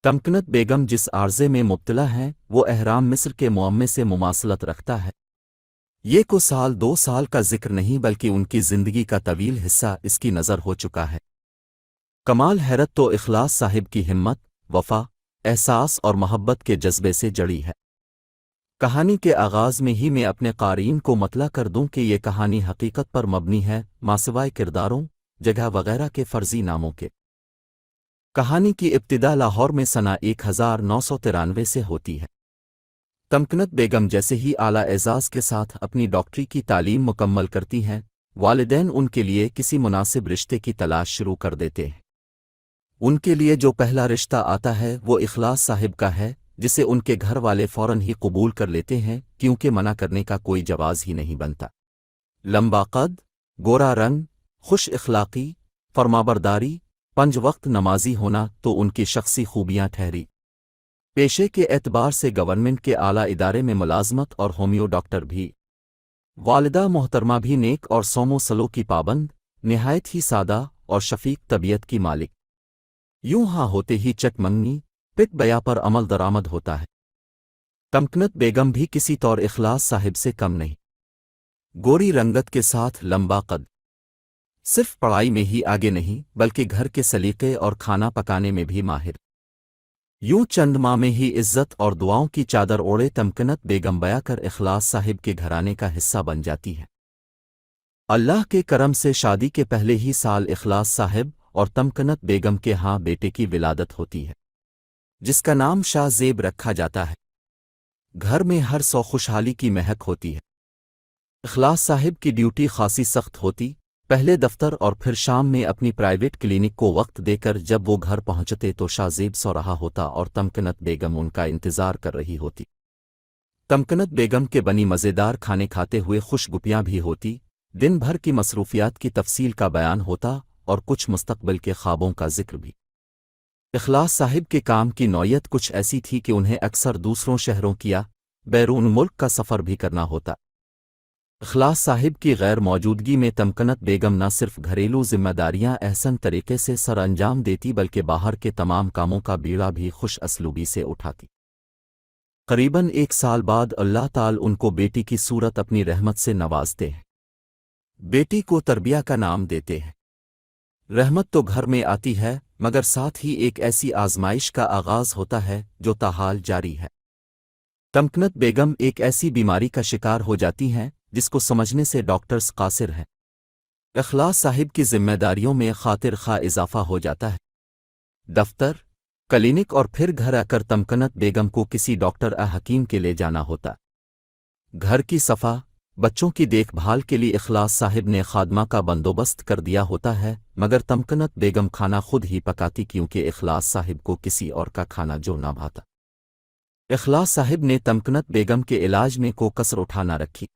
تمکنت بیگم جس عارضے میں مبتلا ہیں وہ احرام مصر کے معمے سے مماثلت رکھتا ہے۔ یہ کو سال 2 سال کا ذکر نہیں بلکہ ان کی زندگی کا طویل حصہ اس کی نظر ہو چکا ہے۔ کمال حیرت تو اخلاص صاحب کی ہمت، وفا، احساس اور محبت کے جذبے سے جڑی ہے۔ کہانی کے آغاز میں ہی میں اپنے قارئین کو مطلع کر دوں کہ یہ کہانی حقیقت پر مبنی ہے، ماسوائے کرداروں، جگہ وغیرہ کے فرضی ناموں کے۔ کہانی کی ابتدا لاہور میں سنہ 1993 سے ہوتی ہے۔ تمکنت بیگم جیسے ہی اعلیٰ اعزاز کے ساتھ اپنی ڈاکٹری کی تعلیم مکمل کرتی ہیں، والدین ان کے لیے کسی مناسب رشتے کی تلاش شروع کر دیتے ہیں۔ ان کے لیے جو پہلا رشتہ آتا ہے وہ اخلاص صاحب کا ہے، جسے ان کے گھر والے فوراً ہی قبول کر لیتے ہیں کیونکہ منع کرنے کا کوئی جواز ہی نہیں بنتا۔ لمبا قد، گورا رنگ، خوش اخلاقی، فرمانبرداری، 5 وقت نمازی ہونا تو ان کی شخصی خوبیاں ٹھہری۔ پیشے کے اعتبار سے گورنمنٹ کے اعلیٰ ادارے میں ملازمت اور ہومیو ڈاکٹر بھی۔ والدہ محترمہ بھی نیک اور سومو سلو کی پابند، نہایت ہی سادہ اور شفیق طبیعت کی مالک۔ یوں ہاں ہوتے ہی چک منگنی، پک بیا پر عمل درآمد ہوتا ہے۔ تمکنت بیگم بھی کسی طور اخلاص صاحب سے کم نہیں۔ گوری رنگت کے ساتھ لمبا قد، صرف پڑھائی میں ہی آگے نہیں بلکہ گھر کے سلیقے اور کھانا پکانے میں بھی ماہر۔ یوں چند ماہ میں ہی عزت اور دعاؤں کی چادر اوڑھے تمکنت بیگم بیا کر اخلاص صاحب کے گھرانے کا حصہ بن جاتی ہے۔ اللہ کے کرم سے شادی کے پہلے ہی سال اخلاص صاحب اور تمکنت بیگم کے ہاں بیٹے کی ولادت ہوتی ہے، جس کا نام شاہ زیب رکھا جاتا ہے۔ گھر میں ہر سو خوشحالی کی مہک ہوتی ہے۔ اخلاص صاحب کی ڈیوٹی خاصی سخت ہوتی، پہلے دفتر اور پھر شام میں اپنی پرائیویٹ کلینک کو وقت دے کر جب وہ گھر پہنچتے تو شاہ زیب سو رہا ہوتا اور تمکنت بیگم ان کا انتظار کر رہی ہوتی۔ تمکنت بیگم کے بنی مزیدار کھانے کھاتے ہوئے خوش گپیاں بھی ہوتی، دن بھر کی مصروفیات کی تفصیل کا بیان ہوتا اور کچھ مستقبل کے خوابوں کا ذکر بھی۔ اخلاص صاحب کے کام کی نوعیت کچھ ایسی تھی کہ انہیں اکثر دوسروں شہروں کیا بیرون ملک کا سفر بھی کرنا ہوتا۔ اخلاص صاحب کی غیر موجودگی میں تمکنت بیگم نہ صرف گھریلو ذمہ داریاں احسن طریقے سے سر انجام دیتی بلکہ باہر کے تمام کاموں کا بیڑا بھی خوش اسلوبی سے اٹھاتی۔ قریباً 1 سال بعد اللہ تعالی ان کو بیٹی کی صورت اپنی رحمت سے نوازتے ہیں۔ بیٹی کو تربیہ کا نام دیتے ہیں۔ رحمت تو گھر میں آتی ہے مگر ساتھ ہی ایک ایسی آزمائش کا آغاز ہوتا ہے جو تاحال جاری ہے۔ تمکنت بیگم ایک ایسی بیماری کا شکار ہو جاتی ہیں جس کو سمجھنے سے ڈاکٹرز قاصر ہیں۔ اخلاص صاحب کی ذمہ داریوں میں خاطر خواہ اضافہ ہو جاتا ہے۔ دفتر، کلینک اور پھر گھر آ کر تمکنت بیگم کو کسی ڈاکٹر حکیم کے لے جانا ہوتا۔ گھر کی صفا، بچوں کی دیکھ بھال کے لیے اخلاص صاحب نے خادمہ کا بندوبست کر دیا ہوتا ہے مگر تمکنت بیگم کھانا خود ہی پکاتی کیونکہ اخلاص صاحب کو کسی اور کا کھانا جو نہ بھاتا۔ اخلاص صاحب نے تمکنت بیگم کے علاج میں کو کسر اٹھانا رکھی۔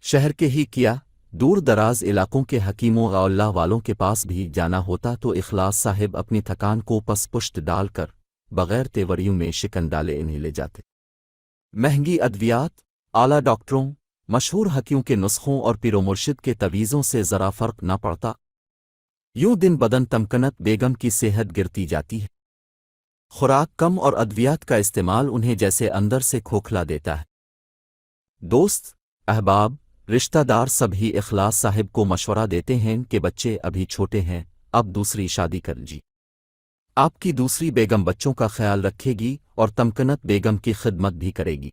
شہر کے ہی کیا دور دراز علاقوں کے حکیموں اور اللہ والوں کے پاس بھی جانا ہوتا تو اخلاص صاحب اپنی تھکان کو پس پشت ڈال کر بغیر تیوریوں میں شکن ڈالے انہیں لے جاتے۔ مہنگی ادویات، اعلیٰ ڈاکٹروں، مشہور حکیموں کے نسخوں اور پیر و مرشد کے تویزوں سے ذرا فرق نہ پڑتا۔ یوں دن بدن تمکنت بیگم کی صحت گرتی جاتی ہے۔ خوراک کم اور ادویات کا استعمال انہیں جیسے اندر سے کھوکھلا دیتا ہے۔ دوست، احباب، رشتہ دار سب ہی اخلاص صاحب کو مشورہ دیتے ہیں کہ بچے ابھی چھوٹے ہیں، اب دوسری شادی کر لیجیے۔ آپ کی دوسری بیگم بچوں کا خیال رکھے گی اور تمکنت بیگم کی خدمت بھی کرے گی۔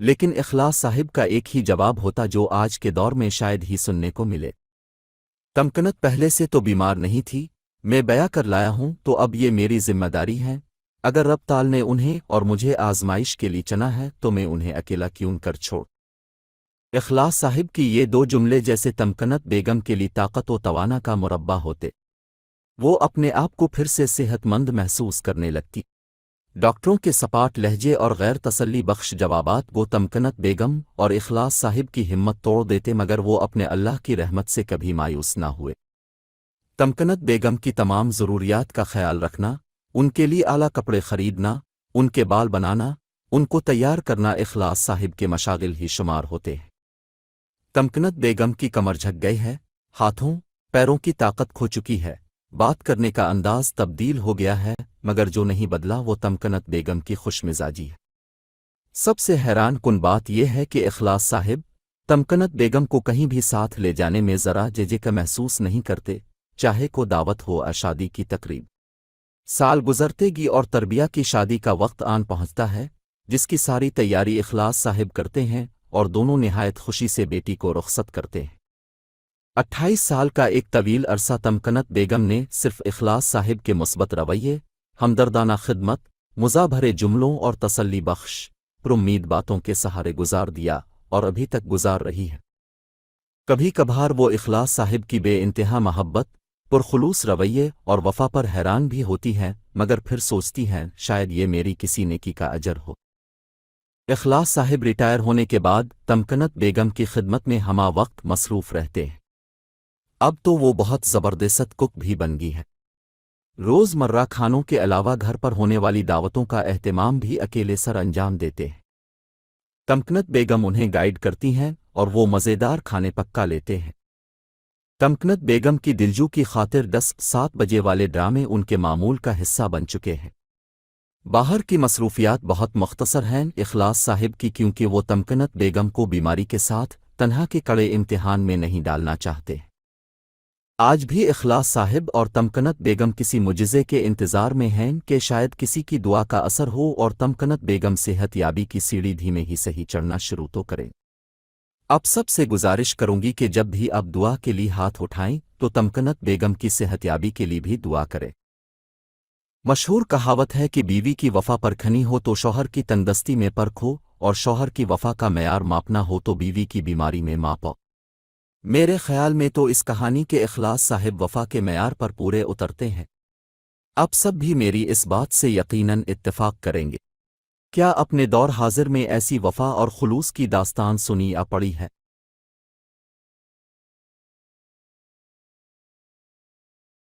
لیکن اخلاص صاحب کا ایک ہی جواب ہوتا جو آج کے دور میں شاید ہی سننے کو ملے۔ تمکنت پہلے سے تو بیمار نہیں تھی، میں بیاہ کر لایا ہوں تو اب یہ میری ذمہ داری ہے۔ اگر رب تعالی نے انہیں اور مجھے آزمائش کے لیے چنا ہے تو میں انہیں اکیلا کیوں کر چھوڑ۔ اخلاص صاحب کی یہ 2 جملے جیسے تمکنت بیگم کے لیے طاقت و توانا کا مربع ہوتے۔ وہ اپنے آپ کو پھر سے صحت مند محسوس کرنے لگتی۔ ڈاکٹروں کے سپاٹ لہجے اور غیر تسلی بخش جوابات وہ تمکنت بیگم اور اخلاص صاحب کی ہمت توڑ دیتے مگر وہ اپنے اللہ کی رحمت سے کبھی مایوس نہ ہوئے۔ تمکنت بیگم کی تمام ضروریات کا خیال رکھنا، ان کے لیے اعلیٰ کپڑے خریدنا، ان کے بال بنانا، ان کو تیار کرنا اخلاص صاحب کے مشاغل ہی شمار ہوتے ہیں۔ تمکنت بیگم کی کمر جھک گئی ہے، ہاتھوں پیروں کی طاقت کھو چکی ہے، بات کرنے کا انداز تبدیل ہو گیا ہے، مگر جو نہیں بدلا وہ تمکنت بیگم کی خوش مزاجی ہے۔ سب سے حیران کن بات یہ ہے کہ اخلاص صاحب تمکنت بیگم کو کہیں بھی ساتھ لے جانے میں ذرا جھجک محسوس نہیں کرتے، چاہے کو دعوت ہو یا شادی کی تقریب۔ سال گزرتے گی اور تربیہ کی شادی کا وقت آن پہنچتا ہے، جس کی ساری تیاری اخلاص صاحب کرتے ہیں، اور دونوں نہایت خوشی سے بیٹی کو رخصت کرتے ہیں۔ 28 سال کا ایک طویل عرصہ تمکنت بیگم نے صرف اخلاص صاحب کے مثبت رویے، ہمدردانہ خدمت، مزاح بھرے جملوں اور تسلی بخش پرامید باتوں کے سہارے گزار دیا اور ابھی تک گزار رہی ہے۔ کبھی کبھار وہ اخلاص صاحب کی بے انتہا محبت، پرخلوص رویے اور وفا پر حیران بھی ہوتی ہیں، مگر پھر سوچتی ہیں شاید یہ میری کسی نیکی کا اجر ہو۔ اخلاص صاحب ریٹائر ہونے کے بعد تمکنت بیگم کی خدمت میں ہمہ وقت مصروف رہتے ہیں۔ اب تو وہ بہت زبردست کک بھی بن گئی ہے۔ روز مرہ کھانوں کے علاوہ گھر پر ہونے والی دعوتوں کا اہتمام بھی اکیلے سر انجام دیتے ہیں۔ تمکنت بیگم انہیں گائیڈ کرتی ہیں اور وہ مزیدار کھانے پکا لیتے ہیں۔ تمکنت بیگم کی دلجو کی خاطر 10-7 بجے والے ڈرامے ان کے معمول کا حصہ بن چکے ہیں۔ باہر کی مصروفیات بہت مختصر ہیں اخلاص صاحب کی، کیونکہ وہ تمکنت بیگم کو بیماری کے ساتھ تنہا کے کڑے امتحان میں نہیں ڈالنا چاہتے۔ آج بھی اخلاص صاحب اور تمکنت بیگم کسی معجزے کے انتظار میں ہیں کہ شاید کسی کی دعا کا اثر ہو اور تمکنت بیگم صحت یابی کی سیڑھی دھیمے ہی صحیح چڑھنا شروع تو کریں۔ اب سب سے گزارش کروں گی کہ جب بھی آپ دعا کے لیے ہاتھ اٹھائیں تو تمکنت بیگم کی صحت یابی کے لیے بھی دعا کریں۔ مشہور کہاوت ہے کہ بیوی کی وفا پرکھنی ہو تو شوہر کی تندرستی میں پرکھ ہو، اور شوہر کی وفا کا معیار ماپنا ہو تو بیوی کی بیماری میں ماپو۔ میرے خیال میں تو اس کہانی کے اخلاص صاحب وفا کے معیار پر پورے اترتے ہیں۔ اب سب بھی میری اس بات سے یقیناً اتفاق کریں گے۔ کیا اپنے دور حاضر میں ایسی وفا اور خلوص کی داستان سنی یا پڑھی ہے؟